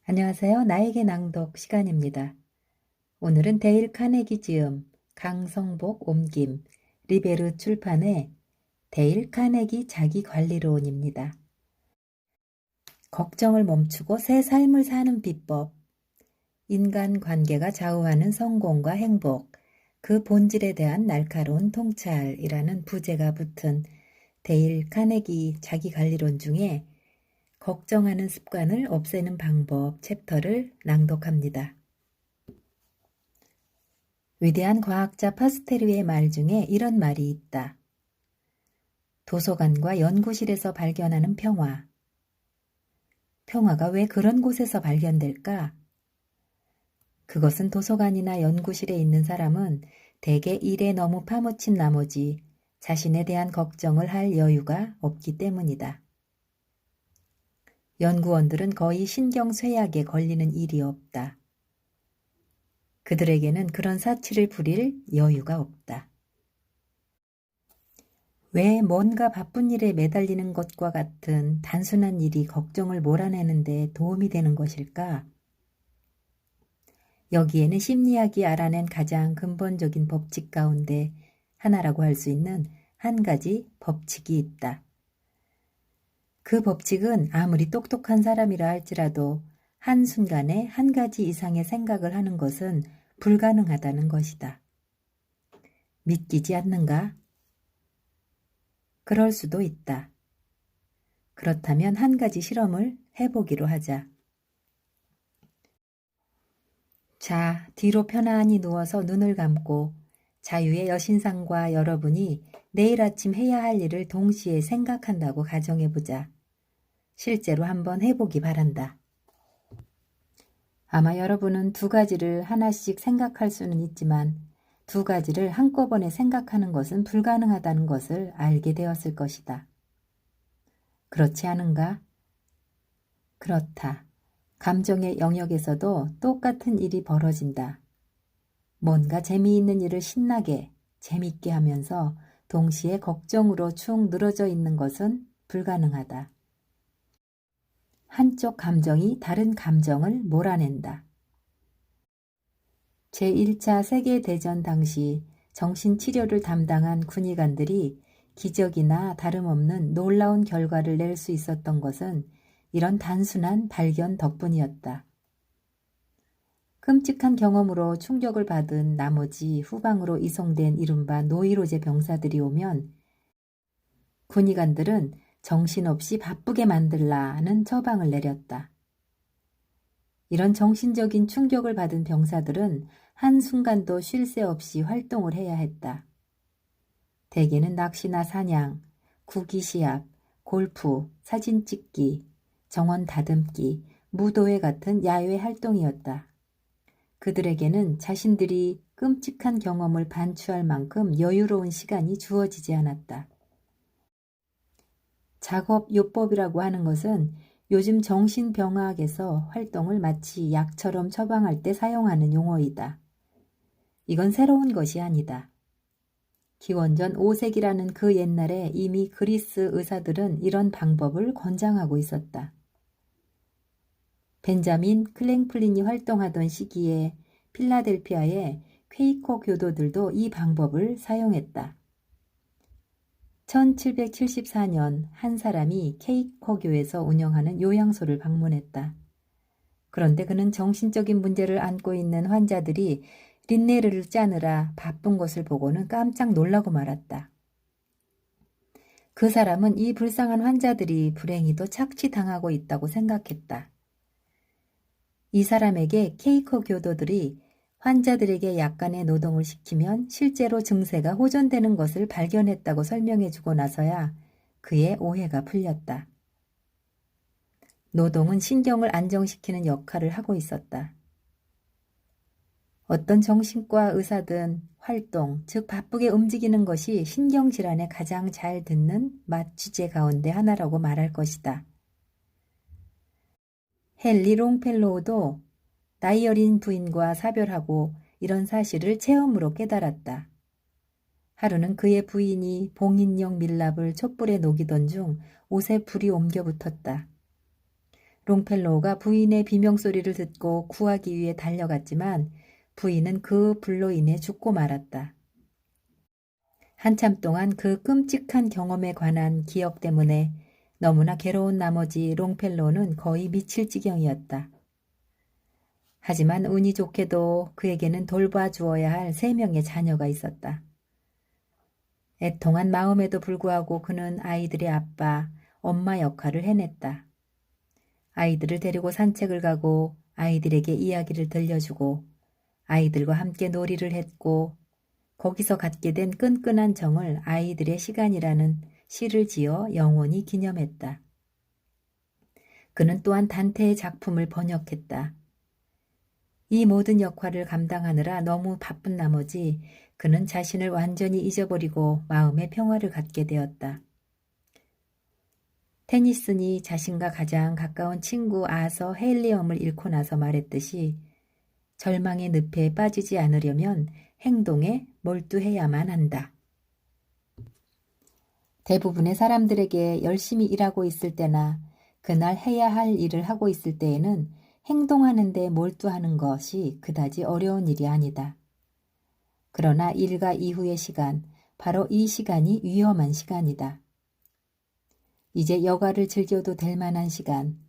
안녕하세요. 나에게 낭독 시간입니다. 오늘은 데일 카네기 지음, 강성복 옮김, 리베르 출판의 데일 카네기 자기관리론입니다. 걱정을 멈추고 새 삶을 사는 비법, 인간관계가 좌우하는 성공과 행복, 그 본질에 대한 날카로운 통찰이라는 부제가 붙은 데일 카네기 자기관리론 중에 걱정하는 습관을 없애는 방법 챕터를 낭독합니다. 위대한 과학자 파스테르의 말 중에 이런 말이 있다. 도서관과 연구실에서 발견하는 평화. 평화가 왜 그런 곳에서 발견될까? 그것은 도서관이나 연구실에 있는 사람은 대개 일에 너무 파묻힌 나머지 자신에 대한 걱정을 할 여유가 없기 때문이다. 연구원들은 거의 신경쇠약에 걸리는 일이 없다. 그들에게는 그런 사치를 부릴 여유가 없다. 왜 뭔가 바쁜 일에 매달리는 것과 같은 단순한 일이 걱정을 몰아내는 데 도움이 되는 것일까? 여기에는 심리학이 알아낸 가장 근본적인 법칙 가운데 하나라고 할 수 있는 한 가지 법칙이 있다. 그 법칙은 아무리 똑똑한 사람이라 할지라도 한순간에 한 가지 이상의 생각을 하는 것은 불가능하다는 것이다. 믿기지 않는가? 그럴 수도 있다. 그렇다면 한 가지 실험을 해보기로 하자. 자, 뒤로 편안히 누워서 눈을 감고 자유의 여신상과 여러분이 내일 아침 해야 할 일을 동시에 생각한다고 가정해보자. 실제로 한번 해보기 바란다. 아마 여러분은 두 가지를 하나씩 생각할 수는 있지만 두 가지를 한꺼번에 생각하는 것은 불가능하다는 것을 알게 되었을 것이다. 그렇지 않은가? 그렇다. 감정의 영역에서도 똑같은 일이 벌어진다. 뭔가 재미있는 일을 신나게, 재밌게 하면서 동시에 걱정으로 축 늘어져 있는 것은 불가능하다. 한쪽 감정이 다른 감정을 몰아낸다. 제1차 세계대전 당시 정신치료를 담당한 군의관들이 기적이나 다름없는 놀라운 결과를 낼 수 있었던 것은 이런 단순한 발견 덕분이었다. 끔찍한 경험으로 충격을 받은 나머지 후방으로 이송된 이른바 노이로제 병사들이 오면 군의관들은 정신없이 바쁘게 만들라는 처방을 내렸다. 이런 정신적인 충격을 받은 병사들은 한순간도 쉴 새 없이 활동을 해야 했다. 대개는 낚시나 사냥, 구기 시합, 골프, 사진 찍기, 정원 다듬기, 무도회 같은 야외 활동이었다. 그들에게는 자신들이 끔찍한 경험을 반추할 만큼 여유로운 시간이 주어지지 않았다. 작업요법이라고 하는 것은 요즘 정신병화학에서 활동을 마치 약처럼 처방할 때 사용하는 용어이다. 이건 새로운 것이 아니다. 기원전 5세기라는 그 옛날에 이미 그리스 의사들은 이런 방법을 권장하고 있었다. 벤자민 클랭플린이 활동하던 시기에 필라델피아의 퀘이커 교도들도 이 방법을 사용했다. 1774년 한 사람이 케이커교에서 운영하는 요양소를 방문했다. 그런데 그는 정신적인 문제를 안고 있는 환자들이 린네르를 짜느라 바쁜 것을 보고는 깜짝 놀라고 말았다. 그 사람은 이 불쌍한 환자들이 불행히도 착취당하고 있다고 생각했다. 이 사람에게 케이커 교도들이 환자들에게 약간의 노동을 시키면 실제로 증세가 호전되는 것을 발견했다고 설명해주고 나서야 그의 오해가 풀렸다. 노동은 신경을 안정시키는 역할을 하고 있었다. 어떤 정신과 의사든 활동, 즉 바쁘게 움직이는 것이 신경질환에 가장 잘 듣는 맛주제 가운데 하나라고 말할 것이다. 헨리 롱펠로우도 나이 어린 부인과 사별하고 이런 사실을 체험으로 깨달았다. 하루는 그의 부인이 봉인용 밀랍을 촛불에 녹이던 중 옷에 불이 옮겨 붙었다. 롱펠로우가 부인의 비명소리를 듣고 구하기 위해 달려갔지만 부인은 그 불로 인해 죽고 말았다. 한참 동안 그 끔찍한 경험에 관한 기억 때문에 너무나 괴로운 나머지 롱펠로우는 거의 미칠 지경이었다. 하지만 운이 좋게도 그에게는 돌봐주어야 할 3명의 자녀가 있었다. 애통한 마음에도 불구하고 그는 아이들의 아빠, 엄마 역할을 해냈다. 아이들을 데리고 산책을 가고 아이들에게 이야기를 들려주고 아이들과 함께 놀이를 했고 거기서 갖게 된 끈끈한 정을 아이들의 시간이라는 시를 지어 영원히 기념했다. 그는 또한 단테의 작품을 번역했다. 이 모든 역할을 감당하느라 너무 바쁜 나머지 그는 자신을 완전히 잊어버리고 마음의 평화를 갖게 되었다. 테니슨이 자신과 가장 가까운 친구 아서 헬리엄을 잃고 나서 말했듯이 절망의 늪에 빠지지 않으려면 행동에 몰두해야만 한다. 대부분의 사람들에게 열심히 일하고 있을 때나 그날 해야 할 일을 하고 있을 때에는 행동하는 데 몰두하는 것이 그다지 어려운 일이 아니다. 그러나 일과 이후의 시간, 바로 이 시간이 위험한 시간이다. 이제 여가를 즐겨도 될 만한 시간,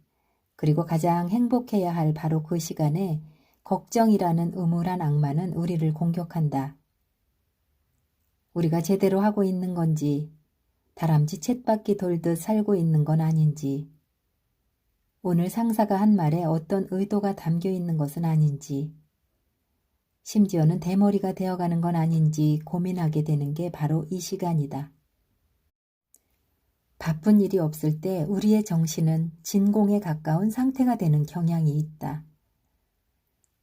그리고 가장 행복해야 할 바로 그 시간에 걱정이라는 음울한 악마는 우리를 공격한다. 우리가 제대로 하고 있는 건지, 다람쥐 쳇바퀴 돌듯 살고 있는 건 아닌지, 오늘 상사가 한 말에 어떤 의도가 담겨 있는 것은 아닌지, 심지어는 대머리가 되어가는 건 아닌지 고민하게 되는 게 바로 이 시간이다. 바쁜 일이 없을 때 우리의 정신은 진공에 가까운 상태가 되는 경향이 있다.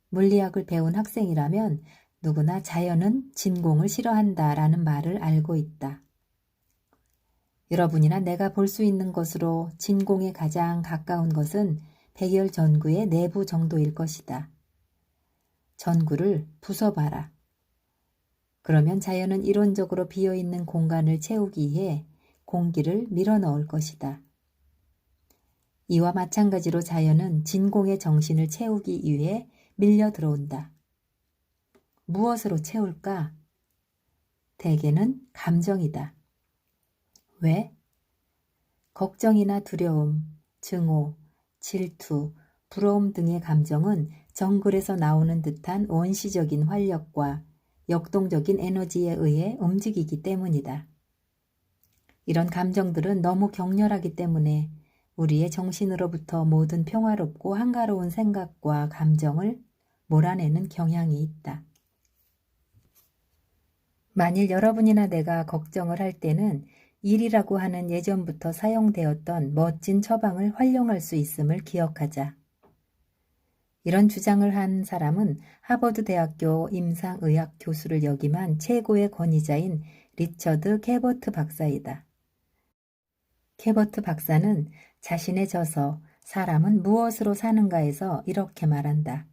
물리학을 배운 학생이라면 누구나 자연은 진공을 싫어한다라는 말을 알고 있다. 여러분이나 내가 볼 수 있는 것으로 진공에 가장 가까운 것은 백열전구의 내부 정도일 것이다. 전구를 부숴봐라. 그러면 자연은 이론적으로 비어있는 공간을 채우기 위해 공기를 밀어넣을 것이다. 이와 마찬가지로 자연은 진공의 정신을 채우기 위해 밀려 들어온다. 무엇으로 채울까? 대개는 감정이다. 왜? 걱정이나 두려움, 증오, 질투, 부러움 등의 감정은 정글에서 나오는 듯한 원시적인 활력과 역동적인 에너지에 의해 움직이기 때문이다. 이런 감정들은 너무 격렬하기 때문에 우리의 정신으로부터 모든 평화롭고 한가로운 생각과 감정을 몰아내는 경향이 있다. 만일 여러분이나 내가 걱정을 할 때는 일이라고 하는 예전부터 사용되었던 멋진 처방을 활용할 수 있음을 기억하자. 이런 주장을 한 사람은 하버드 대학교 임상의학 교수를 역임한 최고의 권위자인 리처드 캐버트 박사이다. 캐버트 박사는 자신의 저서 사람은 무엇으로 사는가에서 이렇게 말한다.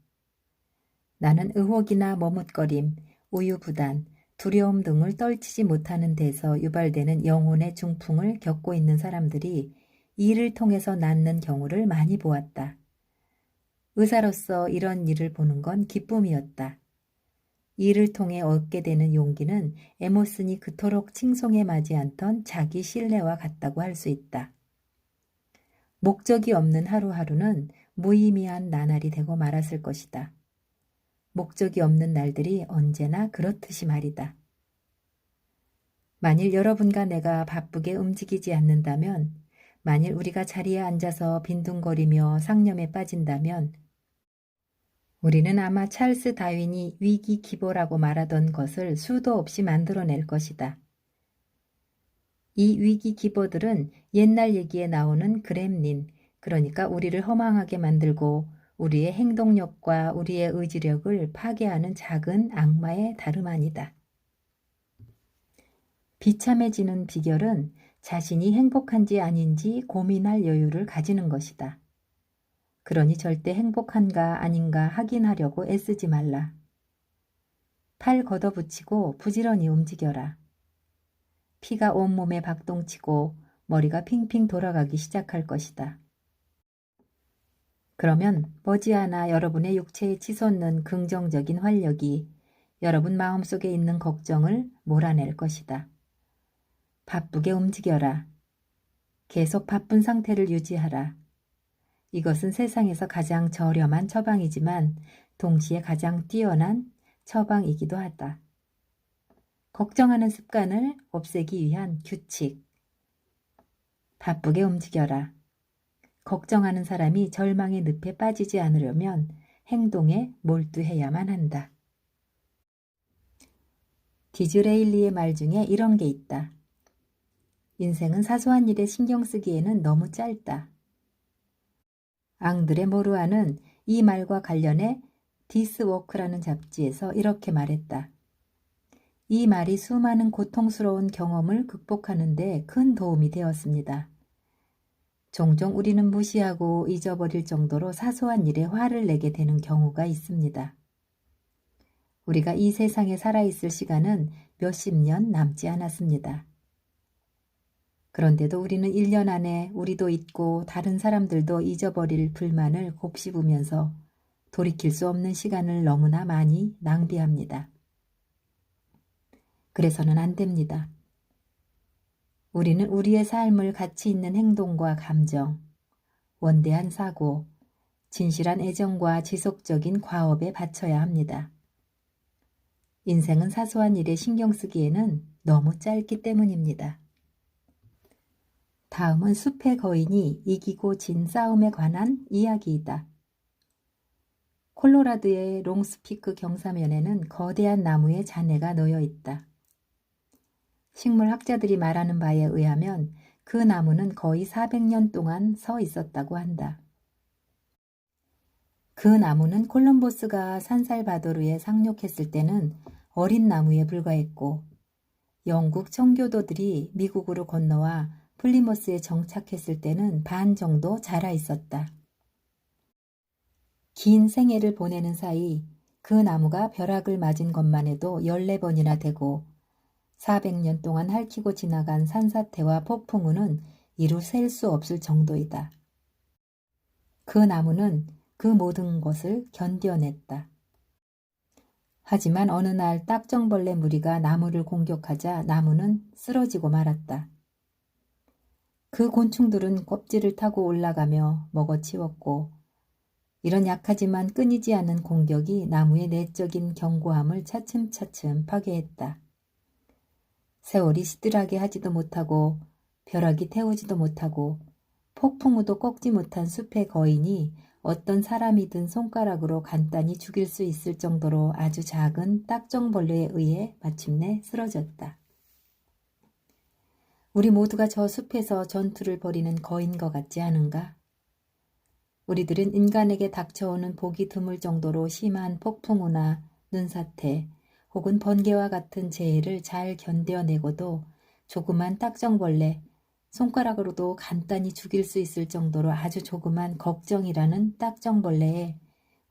나는 의혹이나 머뭇거림, 우유부단, 두려움 등을 떨치지 못하는 데서 유발되는 영혼의 중풍을 겪고 있는 사람들이 이를 통해서 낫는 경우를 많이 보았다. 의사로서 이런 일을 보는 건 기쁨이었다. 이를 통해 얻게 되는 용기는 에머슨이 그토록 칭송에 맞지 않던 자기 신뢰와 같다고 할 수 있다. 목적이 없는 하루하루는 무의미한 나날이 되고 말았을 것이다. 목적이 없는 날들이 언제나 그렇듯이 말이다. 만일 여러분과 내가 바쁘게 움직이지 않는다면, 만일 우리가 자리에 앉아서 빈둥거리며 상념에 빠진다면 우리는 아마 찰스 다윈이 위기 기보라고 말하던 것을 수도 없이 만들어낼 것이다. 이 위기 기보들은 옛날 얘기에 나오는 그렘린, 그러니까 우리를 허망하게 만들고 우리의 행동력과 우리의 의지력을 파괴하는 작은 악마의 다름 아니다. 비참해지는 비결은 자신이 행복한지 아닌지 고민할 여유를 가지는 것이다. 그러니 절대 행복한가 아닌가 확인하려고 애쓰지 말라. 팔 걷어붙이고 부지런히 움직여라. 피가 온몸에 박동치고 머리가 핑핑 돌아가기 시작할 것이다. 그러면 머지않아 여러분의 육체에 치솟는 긍정적인 활력이 여러분 마음속에 있는 걱정을 몰아낼 것이다. 바쁘게 움직여라. 계속 바쁜 상태를 유지하라. 이것은 세상에서 가장 저렴한 처방이지만 동시에 가장 뛰어난 처방이기도 하다. 걱정하는 습관을 없애기 위한 규칙. 바쁘게 움직여라. 걱정하는 사람이 절망의 늪에 빠지지 않으려면 행동에 몰두해야만 한다. 디즈레일리의 말 중에 이런 게 있다. 인생은 사소한 일에 신경 쓰기에는 너무 짧다. 앙드레 모루아는 이 말과 관련해 디스워크라는 잡지에서 이렇게 말했다. 이 말이 수많은 고통스러운 경험을 극복하는 데 큰 도움이 되었습니다. 종종 우리는 무시하고 잊어버릴 정도로 사소한 일에 화를 내게 되는 경우가 있습니다. 우리가 이 세상에 살아있을 시간은 몇십 년 남지 않았습니다. 그런데도 우리는 1년 안에 우리도 잊고 다른 사람들도 잊어버릴 불만을 곱씹으면서 돌이킬 수 없는 시간을 너무나 많이 낭비합니다. 그래서는 안 됩니다. 우리는 우리의 삶을 가치 있는 행동과 감정, 원대한 사고, 진실한 애정과 지속적인 과업에 바쳐야 합니다. 인생은 사소한 일에 신경 쓰기에는 너무 짧기 때문입니다. 다음은 숲의 거인이 이기고 진 싸움에 관한 이야기이다. 콜로라도의 롱스피크 경사면에는 거대한 나무의 잔해가 놓여 있다. 식물학자들이 말하는 바에 의하면 그 나무는 거의 400년 동안 서 있었다고 한다. 그 나무는 콜럼버스가 산살바도르에 상륙했을 때는 어린 나무에 불과했고 영국 청교도들이 미국으로 건너와 플리머스에 정착했을 때는 반 정도 자라 있었다. 긴 생애를 보내는 사이 그 나무가 벼락을 맞은 것만 해도 14번이나 되고 400년 동안 핥히고 지나간 산사태와 폭풍우는 이루 셀 수 없을 정도이다. 그 나무는 그 모든 것을 견뎌냈다. 하지만 어느 날 딱정벌레 무리가 나무를 공격하자 나무는 쓰러지고 말았다. 그 곤충들은 껍질을 타고 올라가며 먹어치웠고 이런 약하지만 끊이지 않는 공격이 나무의 내적인 견고함을 차츰차츰 파괴했다. 세월이 시들하게 하지도 못하고 벼락이 태우지도 못하고 폭풍우도 꺾지 못한 숲의 거인이 어떤 사람이든 손가락으로 간단히 죽일 수 있을 정도로 아주 작은 딱정벌레에 의해 마침내 쓰러졌다. 우리 모두가 저 숲에서 전투를 벌이는 거인 것 같지 않은가? 우리들은 인간에게 닥쳐오는 보기 드물 정도로 심한 폭풍우나 눈사태 혹은 번개와 같은 재해를 잘 견뎌내고도 조그만 딱정벌레, 손가락으로도 간단히 죽일 수 있을 정도로 아주 조그만 걱정이라는 딱정벌레에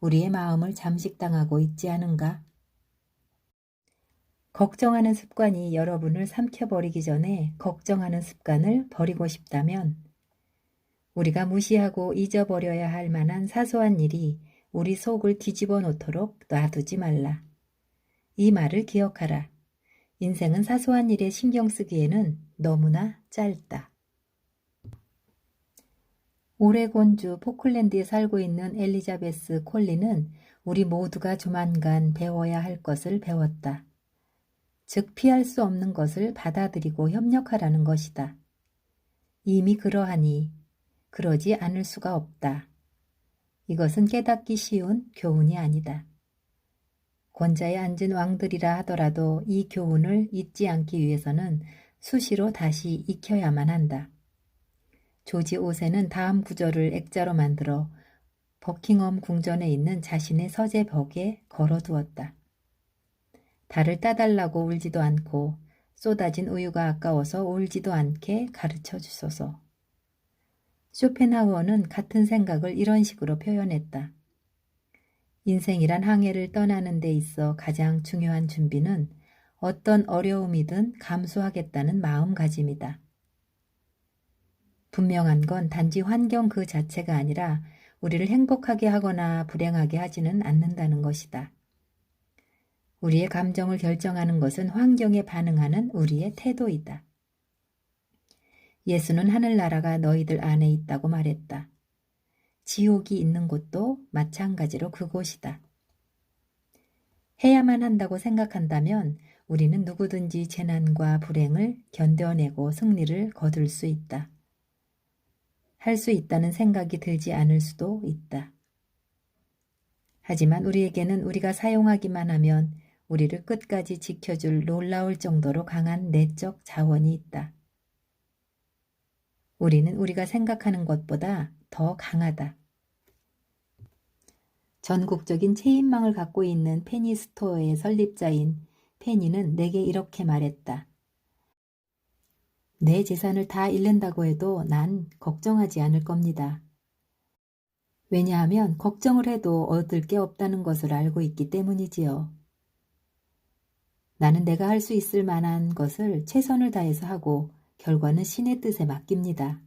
우리의 마음을 잠식당하고 있지 않은가? 걱정하는 습관이 여러분을 삼켜버리기 전에 걱정하는 습관을 버리고 싶다면 우리가 무시하고 잊어버려야 할 만한 사소한 일이 우리 속을 뒤집어 놓도록 놔두지 말라. 이 말을 기억하라. 인생은 사소한 일에 신경 쓰기에는 너무나 짧다. 오레곤주 포클랜드에 살고 있는 엘리자베스 콜리는 우리 모두가 조만간 배워야 할 것을 배웠다. 즉 피할 수 없는 것을 받아들이고 협력하라는 것이다. 이미 그러하니 그러지 않을 수가 없다. 이것은 깨닫기 쉬운 교훈이 아니다. 권자에 앉은 왕들이라 하더라도 이 교훈을 잊지 않기 위해서는 수시로 다시 익혀야만 한다. 조지 5세는 다음 구절을 액자로 만들어 버킹엄 궁전에 있는 자신의 서재 벽에 걸어두었다. 달을 따달라고 울지도 않고 쏟아진 우유가 아까워서 울지도 않게 가르쳐 주소서. 쇼펜하우어는 같은 생각을 이런 식으로 표현했다. 인생이란 항해를 떠나는 데 있어 가장 중요한 준비는 어떤 어려움이든 감수하겠다는 마음가짐이다. 분명한 건 단지 환경 그 자체가 아니라 우리를 행복하게 하거나 불행하게 하지는 않는다는 것이다. 우리의 감정을 결정하는 것은 환경에 반응하는 우리의 태도이다. 예수는 하늘나라가 너희들 안에 있다고 말했다. 지옥이 있는 곳도 마찬가지로 그곳이다. 해야만 한다고 생각한다면 우리는 누구든지 재난과 불행을 견뎌내고 승리를 거둘 수 있다. 할 수 있다는 생각이 들지 않을 수도 있다. 하지만 우리에게는 우리가 사용하기만 하면 우리를 끝까지 지켜줄 놀라울 정도로 강한 내적 자원이 있다. 우리는 우리가 생각하는 것보다 더 강하다. 전국적인 체인망을 갖고 있는 페니 스토어의 설립자인 페니는 내게 이렇게 말했다. 내 재산을 다 잃는다고 해도 난 걱정하지 않을 겁니다. 왜냐하면 걱정을 해도 얻을 게 없다는 것을 알고 있기 때문이지요. 나는 내가 할 수 있을 만한 것을 최선을 다해서 하고 결과는 신의 뜻에 맡깁니다.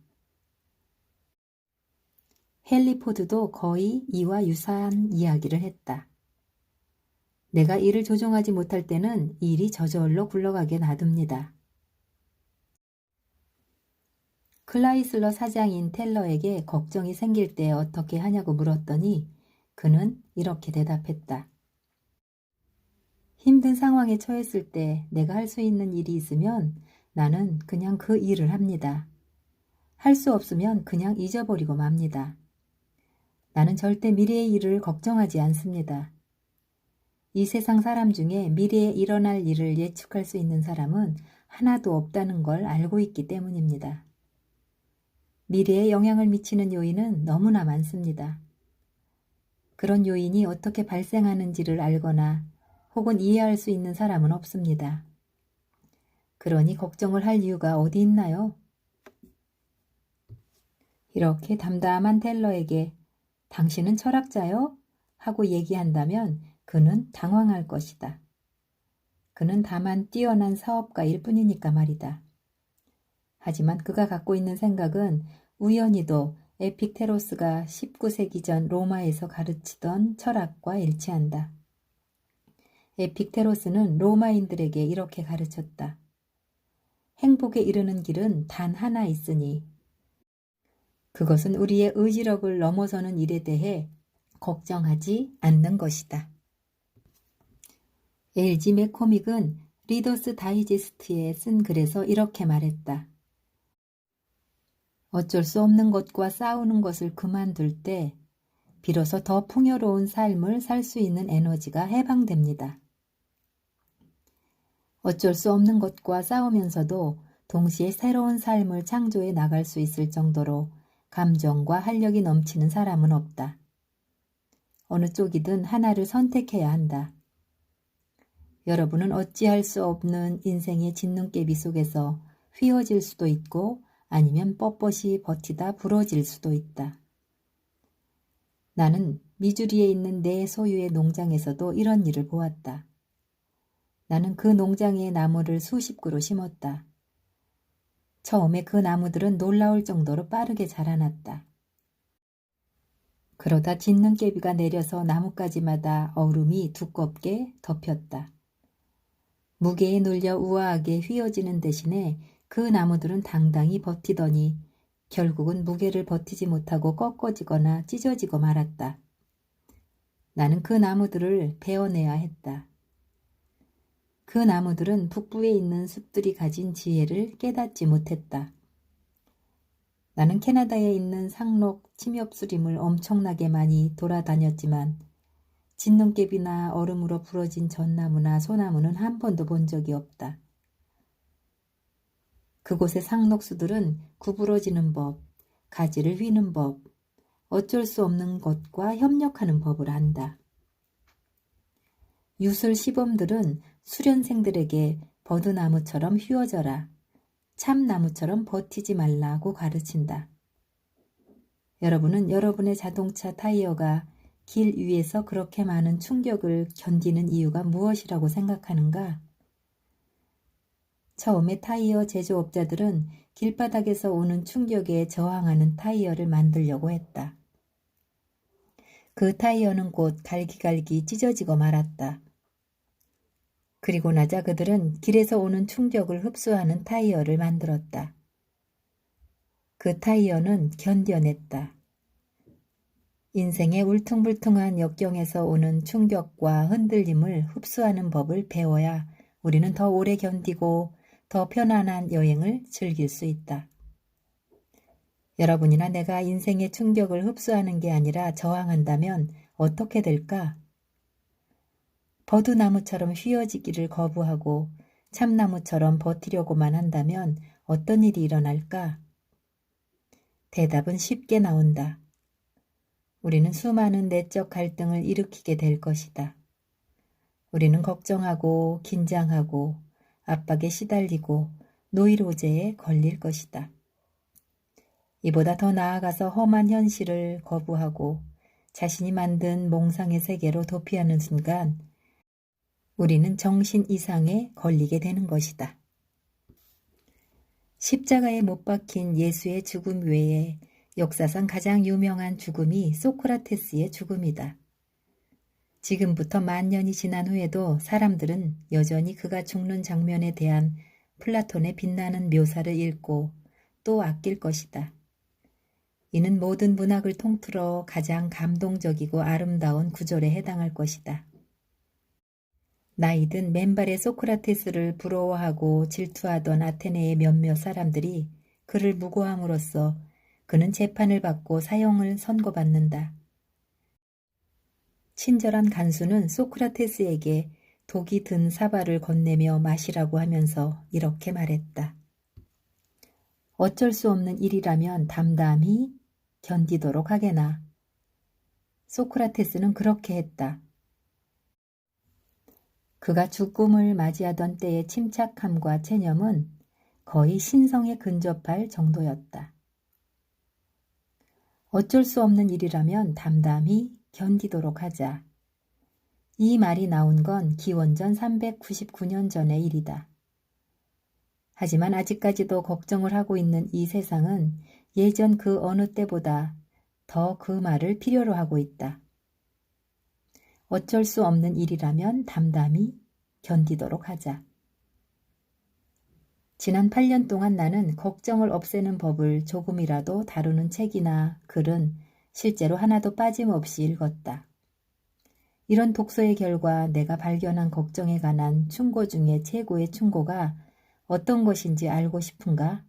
헨리 포드도 거의 이와 유사한 이야기를 했다. 내가 일을 조종하지 못할 때는 일이 저절로 굴러가게 놔둡니다. 클라이슬러 사장인 텔러에게 걱정이 생길 때 어떻게 하냐고 물었더니 그는 이렇게 대답했다. 힘든 상황에 처했을 때 내가 할 수 있는 일이 있으면 나는 그냥 그 일을 합니다. 할 수 없으면 그냥 잊어버리고 맙니다. 나는 절대 미래의 일을 걱정하지 않습니다. 이 세상 사람 중에 미래에 일어날 일을 예측할 수 있는 사람은 하나도 없다는 걸 알고 있기 때문입니다. 미래에 영향을 미치는 요인은 너무나 많습니다. 그런 요인이 어떻게 발생하는지를 알거나 혹은 이해할 수 있는 사람은 없습니다. 그러니 걱정을 할 이유가 어디 있나요? 이렇게 담담한 텔러에게 당신은 철학자요? 하고 얘기한다면 그는 당황할 것이다. 그는 다만 뛰어난 사업가일 뿐이니까 말이다. 하지만 그가 갖고 있는 생각은 우연히도 에픽테로스가 19세기 전 로마에서 가르치던 철학과 일치한다. 에픽테로스는 로마인들에게 이렇게 가르쳤다. 행복에 이르는 길은 단 하나 있으니 그것은 우리의 의지력을 넘어서는 일에 대해 걱정하지 않는 것이다. LG 맥코믹은 리더스 다이제스트에 쓴 글에서 이렇게 말했다. 어쩔 수 없는 것과 싸우는 것을 그만둘 때 비로소 더 풍요로운 삶을 살 수 있는 에너지가 해방됩니다. 어쩔 수 없는 것과 싸우면서도 동시에 새로운 삶을 창조해 나갈 수 있을 정도로 감정과 활력이 넘치는 사람은 없다. 어느 쪽이든 하나를 선택해야 한다. 여러분은 어찌할 수 없는 인생의 짓눈깨비 속에서 휘어질 수도 있고 아니면 뻣뻣이 버티다 부러질 수도 있다. 나는 미주리에 있는 내 소유의 농장에서도 이런 일을 보았다. 나는 그 농장에 나무를 수십 그루 심었다. 처음에 그 나무들은 놀라울 정도로 빠르게 자라났다. 그러다 짓눈깨비가 내려서 나뭇가지마다 얼음이 두껍게 덮였다. 무게에 눌려 우아하게 휘어지는 대신에 그 나무들은 당당히 버티더니 결국은 무게를 버티지 못하고 꺾어지거나 찢어지고 말았다. 나는 그 나무들을 베어내야 했다. 그 나무들은 북부에 있는 숲들이 가진 지혜를 깨닫지 못했다. 나는 캐나다에 있는 상록 침엽수림을 엄청나게 많이 돌아다녔지만 짓눈깨비나 얼음으로 부러진 전나무나 소나무는 한 번도 본 적이 없다. 그곳의 상록수들은 구부러지는 법, 가지를 휘는 법, 어쩔 수 없는 것과 협력하는 법을 안다. 유술 시범들은 수련생들에게 버드나무처럼 휘어져라, 참나무처럼 버티지 말라고 가르친다. 여러분은 여러분의 자동차 타이어가 길 위에서 그렇게 많은 충격을 견디는 이유가 무엇이라고 생각하는가? 처음에 타이어 제조업자들은 길바닥에서 오는 충격에 저항하는 타이어를 만들려고 했다. 그 타이어는 곧 갈기갈기 찢어지고 말았다. 그리고 나자 그들은 길에서 오는 충격을 흡수하는 타이어를 만들었다. 그 타이어는 견뎌냈다. 인생의 울퉁불퉁한 역경에서 오는 충격과 흔들림을 흡수하는 법을 배워야 우리는 더 오래 견디고 더 편안한 여행을 즐길 수 있다. 여러분이나 내가 인생의 충격을 흡수하는 게 아니라 저항한다면 어떻게 될까? 버드나무처럼 휘어지기를 거부하고 참나무처럼 버티려고만 한다면 어떤 일이 일어날까? 대답은 쉽게 나온다. 우리는 수많은 내적 갈등을 일으키게 될 것이다. 우리는 걱정하고 긴장하고 압박에 시달리고 노이로제에 걸릴 것이다. 이보다 더 나아가서 험한 현실을 거부하고 자신이 만든 몽상의 세계로 도피하는 순간 우리는 정신 이상에 걸리게 되는 것이다. 십자가에 못 박힌 예수의 죽음 외에 역사상 가장 유명한 죽음이 소크라테스의 죽음이다. 지금부터 만년이 지난 후에도 사람들은 여전히 그가 죽는 장면에 대한 플라톤의 빛나는 묘사를 읽고 또 아낄 것이다. 이는 모든 문학을 통틀어 가장 감동적이고 아름다운 구절에 해당할 것이다. 나이든 맨발의 소크라테스를 부러워하고 질투하던 아테네의 몇몇 사람들이 그를 무고함으로써 그는 재판을 받고 사형을 선고받는다. 친절한 간수는 소크라테스에게 독이 든 사발을 건네며 마시라고 하면서 이렇게 말했다. 어쩔 수 없는 일이라면 담담히 견디도록 하게나. 소크라테스는 그렇게 했다. 그가 죽음을 맞이하던 때의 침착함과 체념은 거의 신성에 근접할 정도였다. 어쩔 수 없는 일이라면 담담히 견디도록 하자. 이 말이 나온 건 기원전 399년 전의 일이다. 하지만 아직까지도 걱정을 하고 있는 이 세상은 예전 그 어느 때보다 더 그 말을 필요로 하고 있다. 어쩔 수 없는 일이라면 담담히 견디도록 하자. 지난 8년 동안 나는 걱정을 없애는 법을 조금이라도 다루는 책이나 글은 실제로 하나도 빠짐없이 읽었다. 이런 독서의 결과 내가 발견한 걱정에 관한 충고 중에 최고의 충고가 어떤 것인지 알고 싶은가?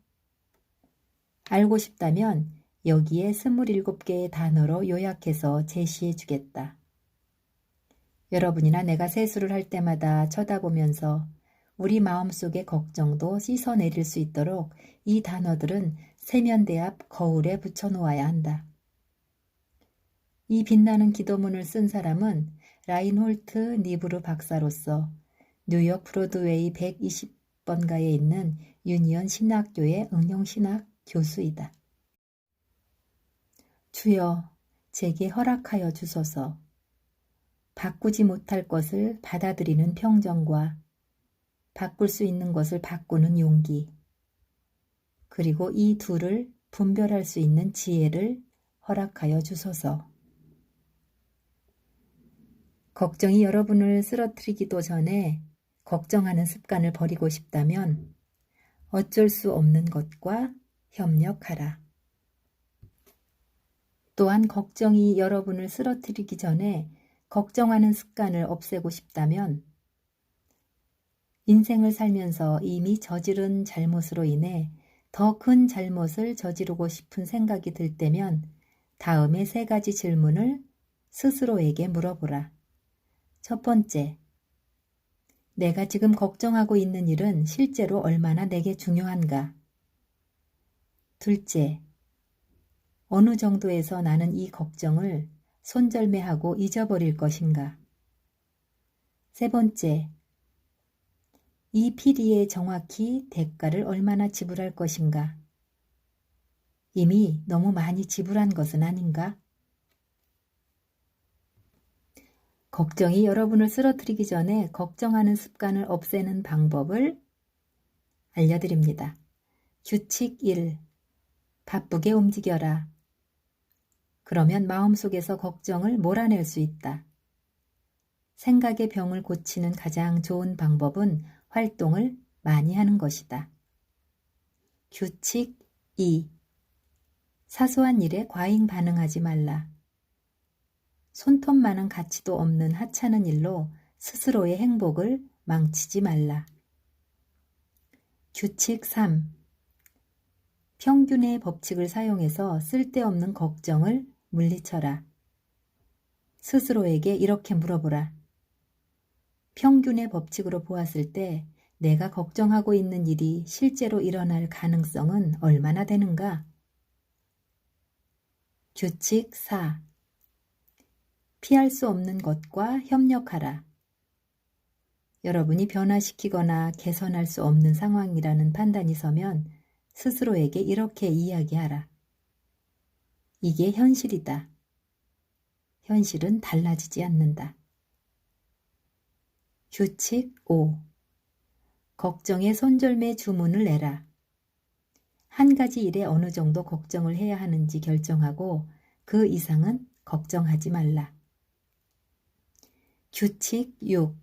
알고 싶다면 여기에 27개의 단어로 요약해서 제시해 주겠다. 여러분이나 내가 세수를 할 때마다 쳐다보면서 우리 마음속의 걱정도 씻어내릴 수 있도록 이 단어들은 세면대 앞 거울에 붙여놓아야 한다. 이 빛나는 기도문을 쓴 사람은 라인홀트 니브르 박사로서 뉴욕 브로드웨이 120번가에 있는 유니언 신학교의 응용신학 교수이다. 주여, 제게 허락하여 주소서. 바꾸지 못할 것을 받아들이는 평정과 바꿀 수 있는 것을 바꾸는 용기, 그리고 이 둘을 분별할 수 있는 지혜를 허락하여 주소서. 걱정이 여러분을 쓰러뜨리기도 전에 걱정하는 습관을 버리고 싶다면 어쩔 수 없는 것과 협력하라. 또한 걱정이 여러분을 쓰러뜨리기 전에 걱정하는 습관을 없애고 싶다면 인생을 살면서 이미 저지른 잘못으로 인해 더 큰 잘못을 저지르고 싶은 생각이 들 때면 다음에 3가지 질문을 스스로에게 물어보라. 첫 번째, 내가 지금 걱정하고 있는 일은 실제로 얼마나 내게 중요한가? 둘째, 어느 정도에서 나는 이 걱정을 손절매하고 잊어버릴 것인가? 세 번째, 이 피리에 정확히 대가를 얼마나 지불할 것인가? 이미 너무 많이 지불한 것은 아닌가? 걱정이 여러분을 쓰러뜨리기 전에 걱정하는 습관을 없애는 방법을 알려드립니다. 규칙 1. 바쁘게 움직여라. 그러면 마음속에서 걱정을 몰아낼 수 있다. 생각의 병을 고치는 가장 좋은 방법은 활동을 많이 하는 것이다. 규칙 2. 사소한 일에 과잉 반응하지 말라. 손톱만한 가치도 없는 하찮은 일로 스스로의 행복을 망치지 말라. 규칙 3. 평균의 법칙을 사용해서 쓸데없는 걱정을 물리쳐라. 스스로에게 이렇게 물어보라. 평균의 법칙으로 보았을 때 내가 걱정하고 있는 일이 실제로 일어날 가능성은 얼마나 되는가? 규칙 4. 피할 수 없는 것과 협력하라. 여러분이 변화시키거나 개선할 수 없는 상황이라는 판단이 서면 스스로에게 이렇게 이야기하라. 이게 현실이다. 현실은 달라지지 않는다. 규칙 5. 걱정의 손절매 주문을 내라. 한 가지 일에 어느 정도 걱정을 해야 하는지 결정하고 그 이상은 걱정하지 말라. 규칙 6.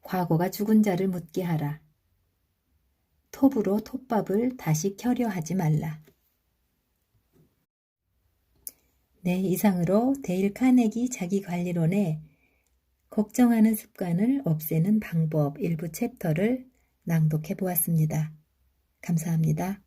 과거가 죽은 자를 묻게 하라. 톱으로 톱밥을 다시 켜려 하지 말라. 네, 이상으로 데일 카네기 자기관리론의 걱정하는 습관을 없애는 방법 일부 챕터를 낭독해 보았습니다. 감사합니다.